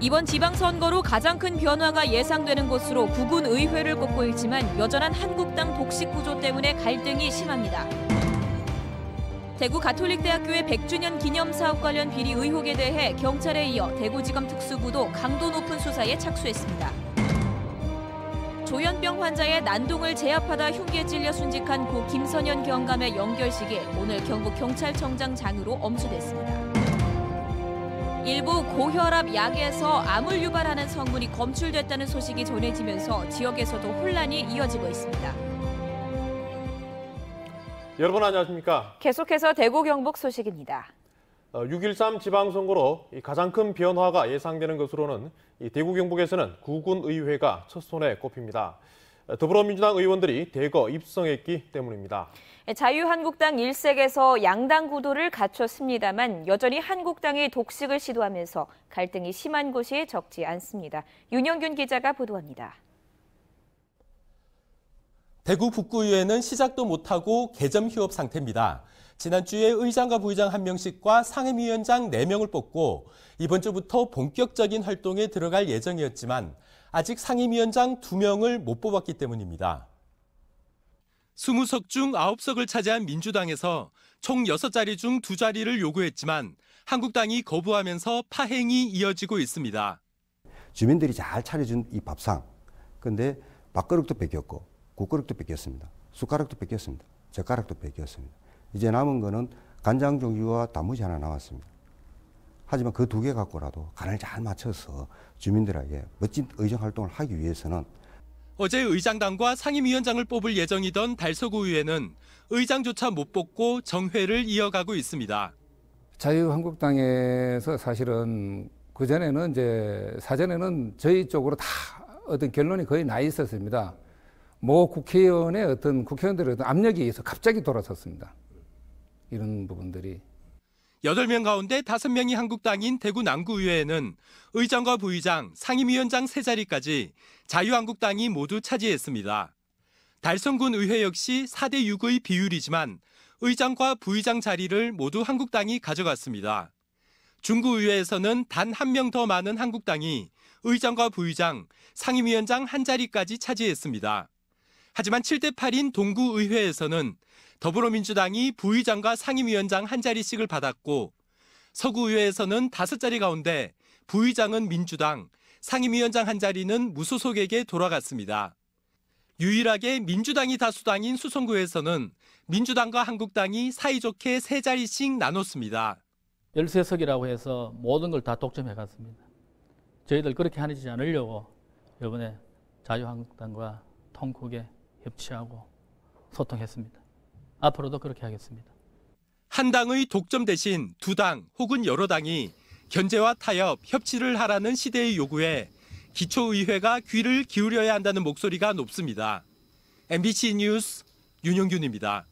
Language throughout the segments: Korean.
이번 지방선거로 가장 큰 변화가 예상되는 곳으로 구군 의회를 꼽고 있지만 여전한 한국당 독식 구조 때문에 갈등이 심합니다. 대구 가톨릭대학교의 100주년 기념사업 관련 비리 의혹에 대해 경찰에 이어 대구지검 특수부도 강도 높은 수사에 착수했습니다. 조현병 환자의 난동을 제압하다 흉기에 찔려 순직한 고 김선현 경감의 영결식이 오늘 경북경찰청장장으로 엄수됐습니다. 일부 고혈압 약에서 암을 유발하는 성분이 검출됐다는 소식이 전해지면서 지역에서도 혼란이 이어지고 있습니다. 여러분 안녕하십니까? 계속해서 대구 경북 소식입니다. 6.13 지방선거로 가장 큰 변화가 예상되는 것으로는 대구 경북에서는 구군의회가 첫 손에 꼽힙니다. 더불어민주당 의원들이 대거 입성했기 때문입니다. 자유한국당 일색에서 양당 구도를 갖췄습니다만 여전히 한국당이 독식을 시도하면서 갈등이 심한 곳이 적지 않습니다. 윤영균 기자가 보도합니다. 대구 북구의회는 시작도 못하고 개점 휴업 상태입니다. 지난주에 의장과 부의장 1명씩과 상임위원장 4명을 뽑고 이번 주부터 본격적인 활동에 들어갈 예정이었지만 아직 상임위원장 2명을 못 뽑았기 때문입니다. 20석 중 9석을 차지한 민주당에서 총 6자리 중 2자리를 요구했지만 한국당이 거부하면서 파행이 이어지고 있습니다. 주민들이 잘 차려준 이 밥상, 근데 밥그릇도 뺏겼고 국그릇도 뺏겼습니다. 숟가락도 뺏겼습니다. 젓가락도 뺏겼습니다. 이제 남은 거는 간장 종류와 단무지 하나 나왔습니다. 하지만 그 2개 갖고라도 간을 잘 맞춰서 주민들에게 멋진 의정 활동을 하기 위해서는 어제 의장단과 상임위원장을 뽑을 예정이던 달서구의회는 의장조차 못 뽑고 정회를 이어가고 있습니다. 자유한국당에서 사실은 그전에는 사전에는 저희 쪽으로 다 어떤 결론이 거의 나 있었습니다. 국회의원의 국회의원들의 압력에 의해서 갑자기 돌아섰습니다. 이런 부분들이. 8명 가운데 5명이 한국당인 대구 남구의회에는 의장과 부의장, 상임위원장 3자리까지 자유한국당이 모두 차지했습니다. 달성군 의회 역시 4대6의 비율이지만 의장과 부의장 자리를 모두 한국당이 가져갔습니다. 중구의회에서는 단 1명 더 많은 한국당이 의장과 부의장, 상임위원장 1자리까지 차지했습니다. 하지만 7대8인 동구의회에서는 더불어민주당이 부의장과 상임위원장 1자리씩을 받았고 서구의회에서는 5자리 가운데 부의장은 민주당, 상임위원장 1자리는 무소속에게 돌아갔습니다. 유일하게 민주당이 다수당인 수성구에서는 민주당과 한국당이 사이좋게 3자리씩 나눴습니다. 13석이라고 해서 모든 걸 다 독점해 갔습니다. 저희들 그렇게 하지 않으려고 이번에 자유한국당과 통크게 협치하고 소통했습니다. 앞으로도 그렇게 하겠습니다. 한 당의 독점 대신 2당 혹은 여러 당이 견제와 타협, 협치를 하라는 시대의 요구에 기초의회가 귀를 기울여야 한다는 목소리가 높습니다. MBC 뉴스 윤영균입니다.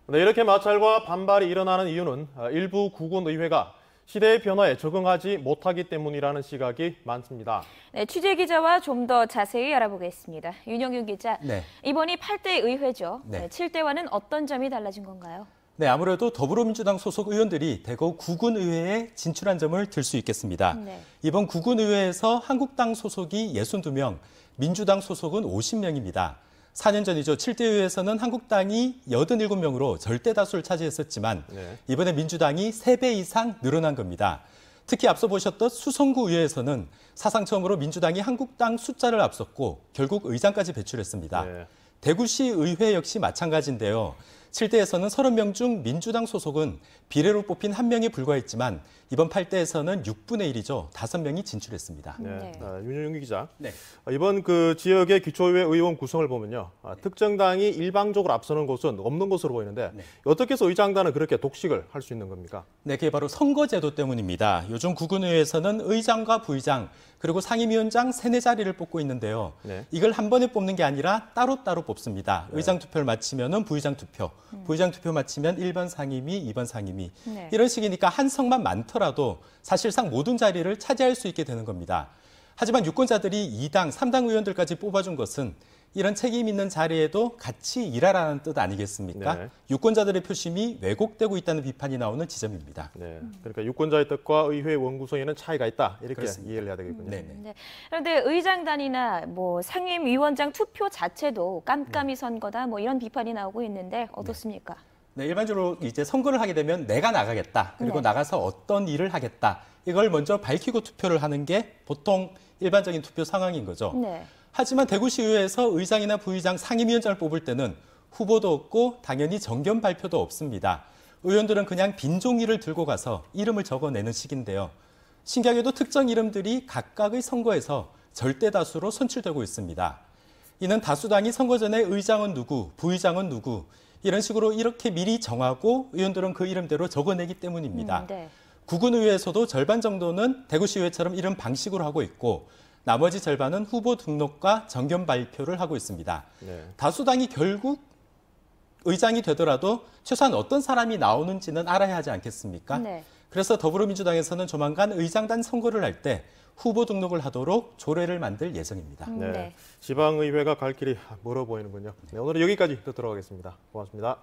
네, 이렇게 마찰과 반발이 일어나는 이유는 일부 구군의회가 시대의 변화에 적응하지 못하기 때문이라는 시각이 많습니다. 네, 취재 기자와 좀 더 자세히 알아보겠습니다. 윤영균 기자, 네. 이번이 8대 의회죠. 네. 7대와는 어떤 점이 달라진 건가요? 네, 아무래도 더불어민주당 소속 의원들이 대거 구군의회에 진출한 점을 들 수 있겠습니다. 네. 이번 구군의회에서 한국당 소속이 62명, 민주당 소속은 50명입니다. 4년 전이죠. 7대 의회에서는 한국당이 87명으로 절대 다수를 차지했었지만 이번에 민주당이 3배 이상 늘어난 겁니다. 특히 앞서 보셨던 수성구 의회에서는 사상 처음으로 민주당이 한국당 숫자를 앞섰고 결국 의장까지 배출했습니다. 대구시 의회 역시 마찬가지인데요. 7대에서는 30명 중 민주당 소속은 비례로 뽑힌 1명에 불과했지만 이번 8대에서는 6분의 1이죠. 5명이 진출했습니다. 네. 윤영균 기자. 네. 이번 그 지역의 기초의회 의원 구성을 보면요. 특정 당이 일방적으로 앞서는 곳은 없는 것으로 보이는데 어떻게 해서 의장단은 그렇게 독식을 할 수 있는 겁니까? 네, 그게 바로 선거제도 때문입니다. 요즘 구군의회에서는 의장과 부의장 그리고 상임위원장 3-4자리를 뽑고 있는데요. 이걸 한 번에 뽑는 게 아니라 따로따로 뽑습니다. 의장 투표를 마치면 부의장 투표, 부의장 투표 마치면 1번 상임위, 2번 상임위. 이런 식이니까 한 석만 많더라도 사실상 모든 자리를 차지할 수 있게 되는 겁니다. 하지만 유권자들이 2당, 3당 의원들까지 뽑아준 것은 이런 책임 있는 자리에도 같이 일하라는 뜻 아니겠습니까? 네. 유권자들의 표심이 왜곡되고 있다는 비판이 나오는 지점입니다. 네, 그러니까 유권자의 뜻과 의회 원구성에는 차이가 있다 이렇게 그렇습니다. 이해를 해야 되겠군요. 네네. 네. 그런데 의장단이나 뭐 상임위원장 투표 자체도 깜깜이 선거다 뭐 이런 비판이 나오고 있는데 어떻습니까? 네, 일반적으로 이제 선거를 하게 되면 내가 나가겠다. 그리고 네. 나가서 어떤 일을 하겠다. 이걸 먼저 밝히고 투표를 하는 게 보통 일반적인 투표 상황인 거죠. 네. 하지만 대구시의회에서 의장이나 부의장, 상임위원장을 뽑을 때는 후보도 없고 당연히 정견 발표도 없습니다. 의원들은 그냥 빈 종이를 들고 가서 이름을 적어내는 식인데요. 신기하게도 특정 이름들이 각각의 선거에서 절대 다수로 선출되고 있습니다. 이는 다수당이 선거 전에 의장은 누구, 부의장은 누구 이런 식으로 이렇게 미리 정하고 의원들은 그 이름대로 적어내기 때문입니다. 네. 구군의회에서도 절반 정도는 대구시의회처럼 이런 방식으로 하고 있고 나머지 절반은 후보 등록과 정견 발표를 하고 있습니다. 네. 다수당이 결국 의장이 되더라도 최소한 어떤 사람이 나오는지는 알아야 하지 않겠습니까? 네. 그래서 더불어민주당에서는 조만간 의장단 선거를 할 때 후보 등록을 하도록 조례를 만들 예정입니다. 네. 네. 지방의회가 갈 길이 멀어 보이는군요. 네, 오늘은 여기까지 듣도록 하겠습니다. 고맙습니다.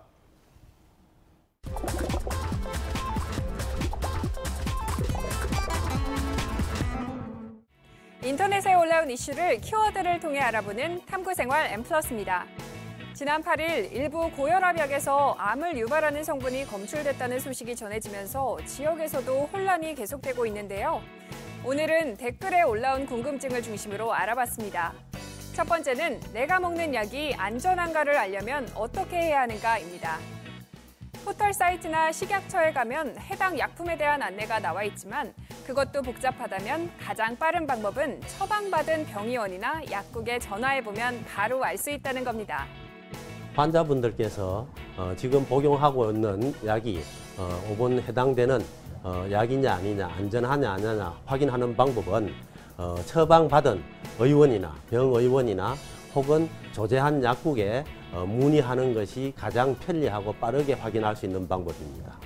인터넷에 올라온 이슈를 키워드를 통해 알아보는 탐구생활 M+입니다. 지난 8일 일부 고혈압약에서 암을 유발하는 성분이 검출됐다는 소식이 전해지면서 지역에서도 혼란이 계속되고 있는데요. 오늘은 댓글에 올라온 궁금증을 중심으로 알아봤습니다. 첫 번째는 내가 먹는 약이 안전한가를 알려면 어떻게 해야 하는가입니다. 포털 사이트나 식약처에 가면 해당 약품에 대한 안내가 나와 있지만 그것도 복잡하다면 가장 빠른 방법은 처방받은 병의원이나 약국에 전화해보면 바로 알 수 있다는 겁니다. 환자분들께서 지금 복용하고 있는 약이 오본 해당되는 약이냐 아니냐, 안전하냐 아니냐 확인하는 방법은 처방받은 의원이나 병의원이나 혹은 조제한 약국에 문의하는 것이 가장 편리하고 빠르게 확인할 수 있는 방법입니다.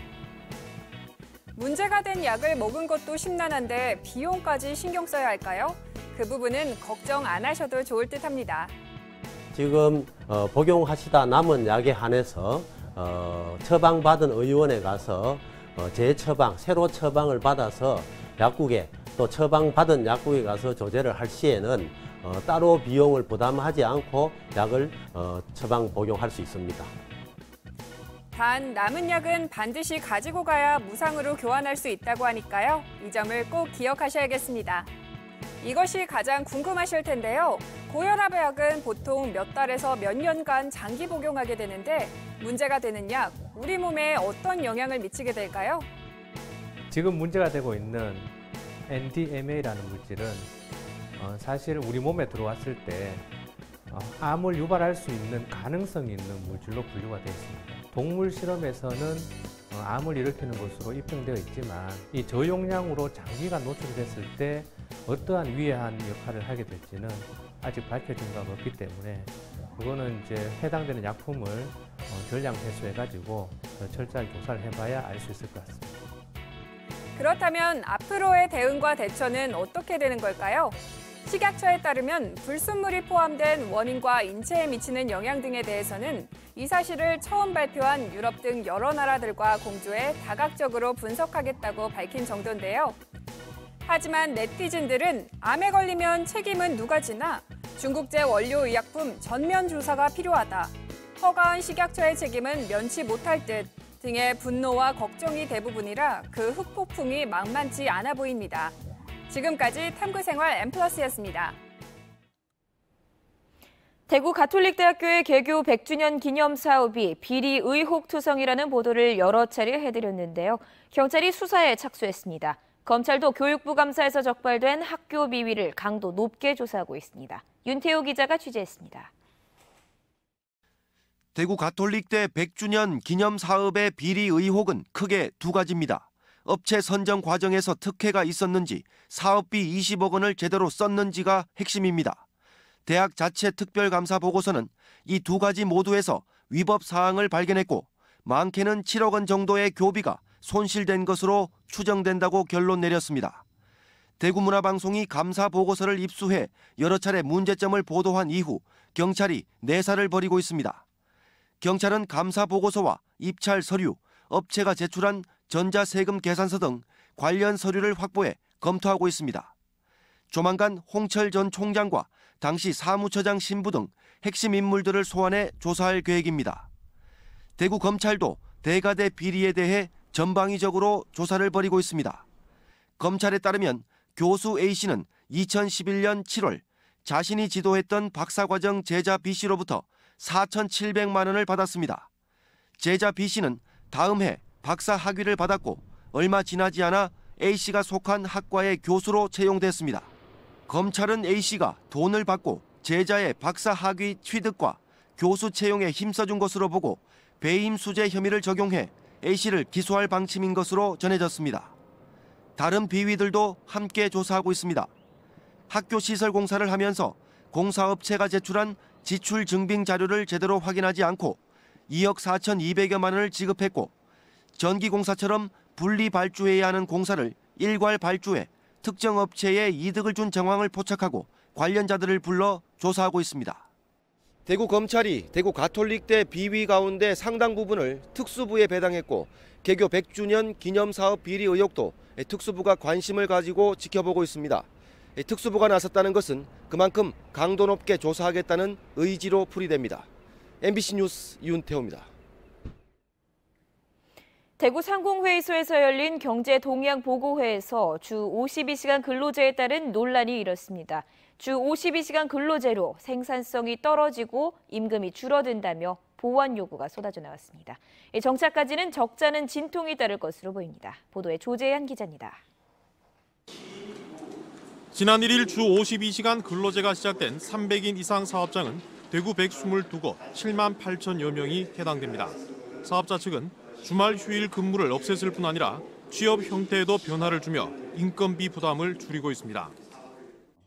문제가 된 약을 먹은 것도 심란한데 비용까지 신경 써야 할까요? 그 부분은 걱정 안 하셔도 좋을 듯합니다. 지금 복용하시다 남은 약에 한해서 처방받은 의원에 가서 재처방, 새로 처방을 받아서 약국에 또 처방받은 약국에 가서 조제를 할 시에는 따로 비용을 부담하지 않고 약을 처방 복용할 수 있습니다. 단 남은 약은 반드시 가지고 가야 무상으로 교환할 수 있다고 하니까요. 이 점을 꼭 기억하셔야겠습니다. 이것이 가장 궁금하실 텐데요. 고혈압의 약은 보통 몇 달에서 몇 년간 장기 복용하게 되는데 문제가 되는 약, 우리 몸에 어떤 영향을 미치게 될까요? 지금 문제가 되고 있는 NDMA라는 물질은 사실 우리 몸에 들어왔을 때 암을 유발할 수 있는 가능성이 있는 물질로 분류가 되어 있습니다. 동물 실험에서는 암을 일으키는 것으로 입증되어 있지만 이 저용량으로 장기간 노출됐을 때 어떠한 위해한 역할을 하게 될지는 아직 밝혀진 바가 없기 때문에 그거는 이제 해당되는 약품을 전량 회수해가지고 철저하게 조사를 해봐야 알 수 있을 것 같습니다. 그렇다면 앞으로의 대응과 대처는 어떻게 되는 걸까요? 식약처에 따르면 불순물이 포함된 원인과 인체에 미치는 영향 등에 대해서는 이 사실을 처음 발표한 유럽 등 여러 나라들과 공조해 다각적으로 분석하겠다고 밝힌 정도인데요. 하지만 네티즌들은 암에 걸리면 책임은 누가 지나? 중국제 원료의약품 전면 조사가 필요하다. 허가한 식약처의 책임은 면치 못할 듯 등의 분노와 걱정이 대부분이라 그 흑폭풍이 만만치 않아 보입니다. 지금까지 탐구생활 M+였습니다. 대구 가톨릭대학교의 개교 100주년 기념 사업이 비리 의혹 투성이라는 보도를 여러 차례 해드렸는데요. 경찰이 수사에 착수했습니다. 검찰도 교육부 감사에서 적발된 학교 비위를 강도 높게 조사하고 있습니다. 윤태호 기자가 취재했습니다. 대구 가톨릭대 100주년 기념 사업의 비리 의혹은 크게 두 가지입니다. 업체 선정 과정에서 특혜가 있었는지, 사업비 20억 원을 제대로 썼는지가 핵심입니다. 대학 자체 특별감사 보고서는 이 두 가지 모두에서 위법 사항을 발견했고 많게는 7억 원 정도의 교비가 손실된 것으로 추정된다고 결론 내렸습니다. 대구문화방송이 감사 보고서를 입수해 여러 차례 문제점을 보도한 이후 경찰이 내사를 벌이고 있습니다. 경찰은 감사 보고서와 입찰 서류, 업체가 제출한 전자세금 계산서 등 관련 서류를 확보해 검토하고 있습니다. 조만간 홍철 전 총장과 당시 사무처장 신부 등 핵심 인물들을 소환해 조사할 계획입니다. 대구 검찰도 대가대 비리에 대해 전방위적으로 조사를 벌이고 있습니다. 검찰에 따르면 교수 A씨는 2011년 7월 자신이 지도했던 박사과정 제자 B씨로부터 4,700만 원을 받았습니다. 제자 B씨는 다음 해 박사 학위를 받았고 얼마 지나지 않아 A씨가 속한 학과의 교수로 채용됐습니다. 검찰은 A씨가 돈을 받고 제자의 박사 학위 취득과 교수 채용에 힘써준 것으로 보고 배임수재 혐의를 적용해 A씨를 기소할 방침인 것으로 전해졌습니다. 다른 비위들도 함께 조사하고 있습니다. 학교 시설 공사를 하면서 공사업체가 제출한 지출 증빙 자료를 제대로 확인하지 않고 2억 4,200여만 원을 지급했고 전기공사처럼 분리 발주해야 하는 공사를 일괄 발주해 특정 업체에 이득을 준 정황을 포착하고 관련자들을 불러 조사하고 있습니다. 대구 검찰이 대구 가톨릭대 비위 가운데 상당 부분을 특수부에 배당했고 개교 100주년 기념사업 비리 의혹도 특수부가 관심을 가지고 지켜보고 있습니다. 특수부가 나섰다는 것은 그만큼 강도 높게 조사하겠다는 의지로 풀이됩니다. MBC 뉴스 윤태호입니다. 대구 상공회의소에서 열린 경제동향보고회에서 주 52시간 근로제에 따른 논란이 일었습니다. 주 52시간 근로제로 생산성이 떨어지고 임금이 줄어든다며 보완 요구가 쏟아져 나왔습니다. 정착까지는 적잖은 진통이 따를 것으로 보입니다. 보도에 조재한 기자입니다. 지난 1일 주 52시간 근로제가 시작된 300인 이상 사업장은 대구 122곳 7만 8천여 명이 해당됩니다. 사업자 측은 주말 휴일 근무를 없앴을 뿐 아니라 취업 형태에도 변화를 주며 인건비 부담을 줄이고 있습니다.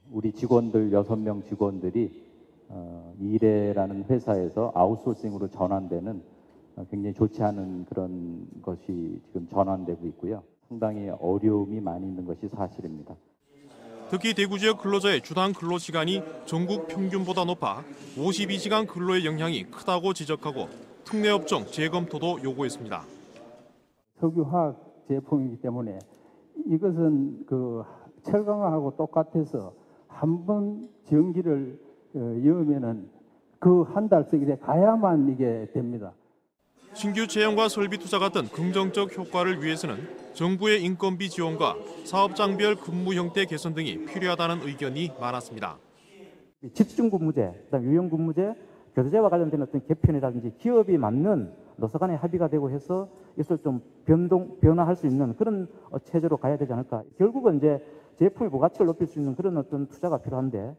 우리 직원들 6명 직원들이 이래라는 회사에서 아웃소싱으로 전환되는 굉장히 좋지 않은 그런 것이 지금 전환되고 있고요. 상당히 어려움이 많이 있는 것이 사실입니다. 특히 대구 지역 근로자의 주당 근로시간이 전국 평균보다 높아 52시간 근로의 영향이 크다고 지적하고 특례업종 재검토도 요구했습니다. 석유화학 제품이기 때문에 이것은 철강하고 똑같아서 한 번 전기를 여으면은 그 한 달씩 이제 가야만 이게 됩니다. 신규 채용과 설비 투자 같은 긍정적 효과를 위해서는 정부의 인건비 지원과 사업장별 근무 형태 개선 등이 필요하다는 의견이 많았습니다. 집중근무제, 그다음 유연근무제, 교대제와 관련된 어떤 개편이라든지 기업이 맞는 노사 간의 합의가 되고 해서 이것을 좀 변화할 수 있는 그런 체제로 가야 되지 않을까. 결국은 이제 제품의 부가치를 높일 수 있는 그런 어떤 투자가 필요한데.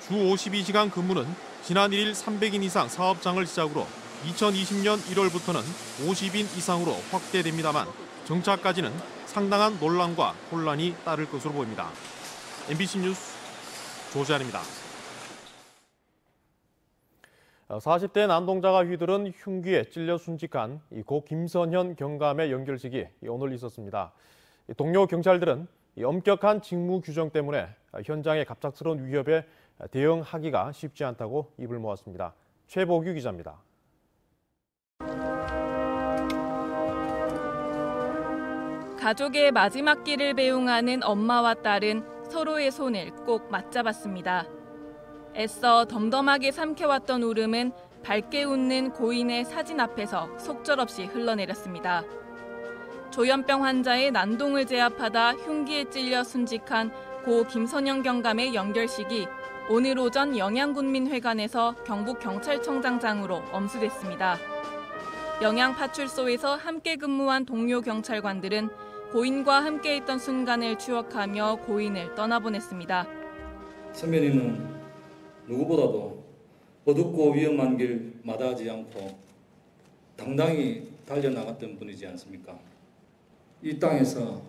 주 52시간 근무는 지난 1일 300인 이상 사업장을 시작으로 2020년 1월부터는 50인 이상으로 확대됩니다만 정착까지는 상당한 논란과 혼란이 따를 것으로 보입니다. MBC 뉴스 조재환입니다. 40대 남동자가 휘두른 흉기에 찔려 순직한 고 김선현 경감의 연결식이 오늘 있었습니다. 동료 경찰들은 엄격한 직무 규정 때문에 현장의 갑작스러운 위협에 대응하기가 쉽지 않다고 입을 모았습니다. 최보규 기자입니다. 가족의 마지막 길을 배웅하는 엄마와 딸은 서로의 손을 꼭 맞잡았습니다. 애써 덤덤하게 삼켜왔던 울음은 밝게 웃는 고인의 사진 앞에서 속절없이 흘러내렸습니다. 조현병 환자의 난동을 제압하다 흉기에 찔려 순직한 고 김선현 경감의 연결식이 오늘 오전 영양군민회관에서 경북경찰청장장으로 엄수됐습니다. 영양파출소에서 함께 근무한 동료 경찰관들은 고인과 함께 있던 순간을 추억하며 고인을 떠나보냈습니다. 선배님은 누구보다도 어둡고 위험한 길 마다하지 않고 당당히 달려나갔던 분이지 않습니까? 이 땅에서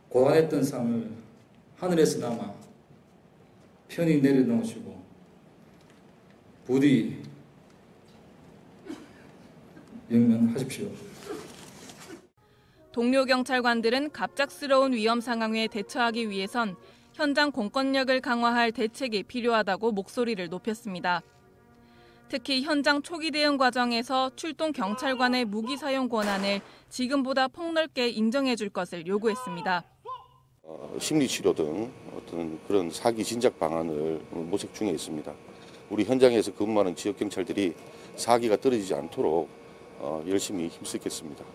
고단했던 삶을 하늘에서 남아 편히 내려놓으시고 부디 영면하십시오. 동료 경찰관들은 갑작스러운 위험 상황에 대처하기 위해선 현장 공권력을 강화할 대책이 필요하다고 목소리를 높였습니다. 특히 현장 초기 대응 과정에서 출동 경찰관의 무기 사용 권한을 지금보다 폭넓게 인정해 줄 것을 요구했습니다. 심리치료 등 어떤 그런 사기 진작 방안을 모색 중에 있습니다. 우리 현장에서 근무하는 지역 경찰들이 사기가 떨어지지 않도록 열심히 힘쓰겠습니다.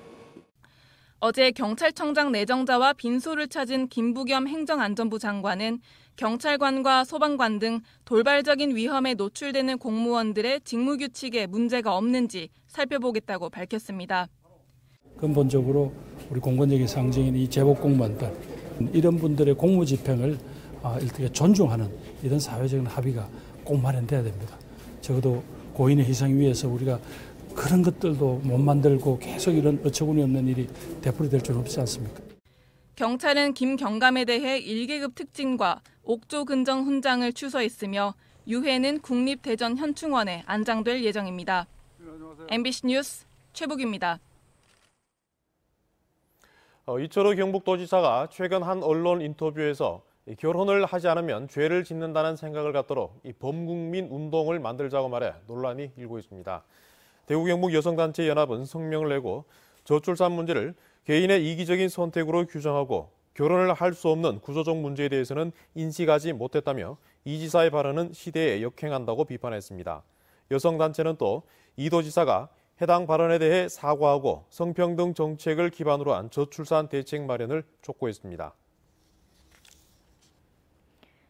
어제 경찰청장 내정자와 빈소를 찾은 김부겸 행정안전부 장관은 경찰관과 소방관 등 돌발적인 위험에 노출되는 공무원들의 직무규칙에 문제가 없는지 살펴보겠다고 밝혔습니다. 근본적으로 우리 공권력의 상징인 이 제복 공무원들, 이런 분들의 공무집행을 일종의 존중하는 이런 사회적인 합의가 꼭 마련돼야 됩니다. 적어도 고인의 희생 위해서 우리가 그런 것들도 못 만들고 계속 이런 어처구니 없는 일이 되풀이될 줄 없지 않습니까? 경찰은 김 경감에 대해 1계급 특진과 옥조 근정 훈장을 추서했으며 유해는 국립대전현충원에 안장될 예정입니다. MBC 뉴스 최북입니다. 이철우 경북도지사가 최근 한 언론 인터뷰에서 결혼을 하지 않으면 죄를 짓는다는 생각을 갖도록 이 범국민 운동을 만들자고 말해 논란이 일고 있습니다. 대구 경북 여성단체 연합은 성명을 내고 저출산 문제를 개인의 이기적인 선택으로 규정하고 결혼을 할 수 없는 구조적 문제에 대해서는 인식하지 못했다며 이 지사의 발언은 시대에 역행한다고 비판했습니다. 여성단체는 또 이 도지사가 해당 발언에 대해 사과하고 성평등 정책을 기반으로 한 저출산 대책 마련을 촉구했습니다.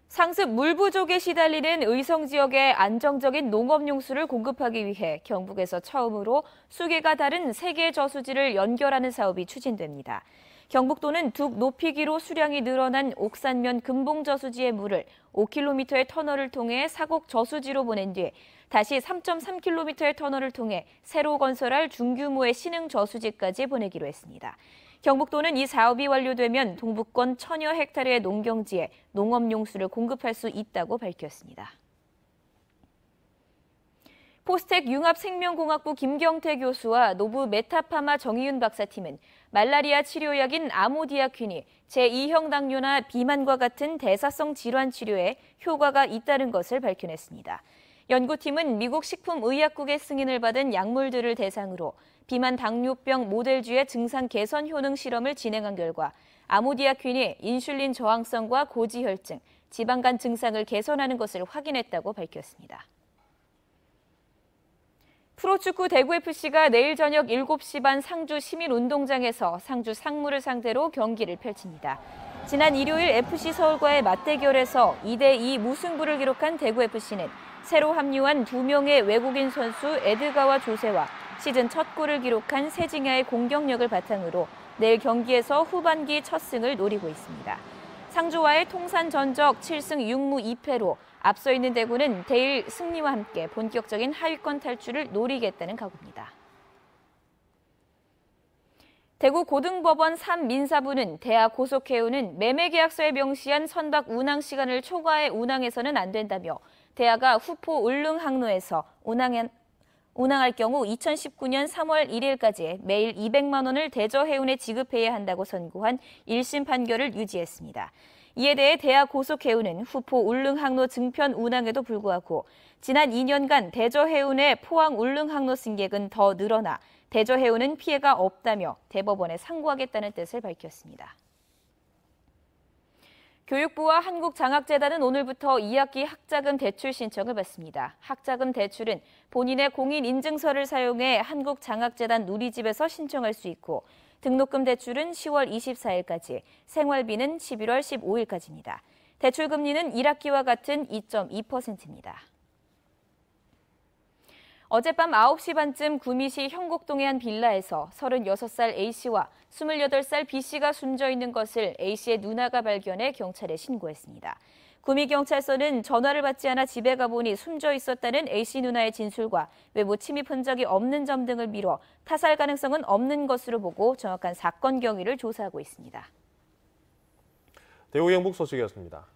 상습 물 부족에 시달리는 의성 지역에 안정적인 농업용수를 공급하기 위해 경북에서 처음으로 수계가 다른 3개의 저수지를 연결하는 사업이 추진됩니다. 경북도는 둑 높이기로 수량이 늘어난 옥산면 금봉저수지의 물을 5km의 터널을 통해 사곡 저수지로 보낸 뒤 다시 3.3km의 터널을 통해 새로 건설할 중규모의 신흥 저수지까지 보내기로 했습니다. 경북도는 이 사업이 완료되면 동북권 1000여 헥타르의 농경지에 농업용수를 공급할 수 있다고 밝혔습니다. 포스텍 융합생명공학부 김경태 교수와 노부 메타파마 정희윤 박사팀은 말라리아 치료약인 아모디아퀸이 제2형 당뇨나 비만과 같은 대사성 질환 치료에 효과가 있다는 것을 밝혀냈습니다. 연구팀은 미국 식품의약국의 승인을 받은 약물들을 대상으로 비만 당뇨병 모델주의 증상 개선 효능 실험을 진행한 결과 아모디아퀸이 인슐린 저항성과 고지혈증, 지방간 증상을 개선하는 것을 확인했다고 밝혔습니다. 프로축구 대구FC가 내일 저녁 7시 반 상주 시민운동장에서 상주 상무를 상대로 경기를 펼칩니다. 지난 일요일 FC 서울과의 맞대결에서 2대2 무승부를 기록한 대구FC는 새로 합류한 2명의 외국인 선수 에드가와 조세와 시즌 첫 골을 기록한 세징야의 공격력을 바탕으로 내일 경기에서 후반기 첫 승을 노리고 있습니다. 상주와의 통산 전적 7승 6무 2패로 앞서 있는 대구는 내일 승리와 함께 본격적인 하위권 탈출을 노리겠다는 각오입니다. 대구 고등법원 3민사부는 대하 고속해운은 매매계약서에 명시한 선박 운항 시간을 초과해 운항해서는 안 된다며 대하가 후포 울릉 항로에서 운항할 경우 2019년 3월 1일까지 매일 200만 원을 대저해운에 지급해야 한다고 선고한 1심 판결을 유지했습니다. 이에 대해 대하 고속해운은 후포 울릉 항로 증편 운항에도 불구하고 지난 2년간 대저해운의 포항 울릉 항로 승객은 더 늘어나 대저해운은 피해가 없다며 대법원에 상고하겠다는 뜻을 밝혔습니다. 교육부와 한국장학재단은 오늘부터 2학기 학자금 대출 신청을 받습니다. 학자금 대출은 본인의 공인인증서를 사용해 한국장학재단 누리집에서 신청할 수 있고 등록금 대출은 10월 24일까지, 생활비는 11월 15일까지입니다. 대출 금리는 1학기와 같은 2.2%입니다. 어젯밤 9시 반쯤 구미시 형곡동의 한 빌라에서 36살 A씨와 28살 B씨가 숨져 있는 것을 A씨의 누나가 발견해 경찰에 신고했습니다. 구미경찰서는 전화를 받지 않아 집에 가보니 숨져 있었다는 A씨 누나의 진술과 외부 침입 흔적이 없는 점 등을 미뤄 타살 가능성은 없는 것으로 보고 정확한 사건 경위를 조사하고 있습니다. 대구 경북 소식이었습니다.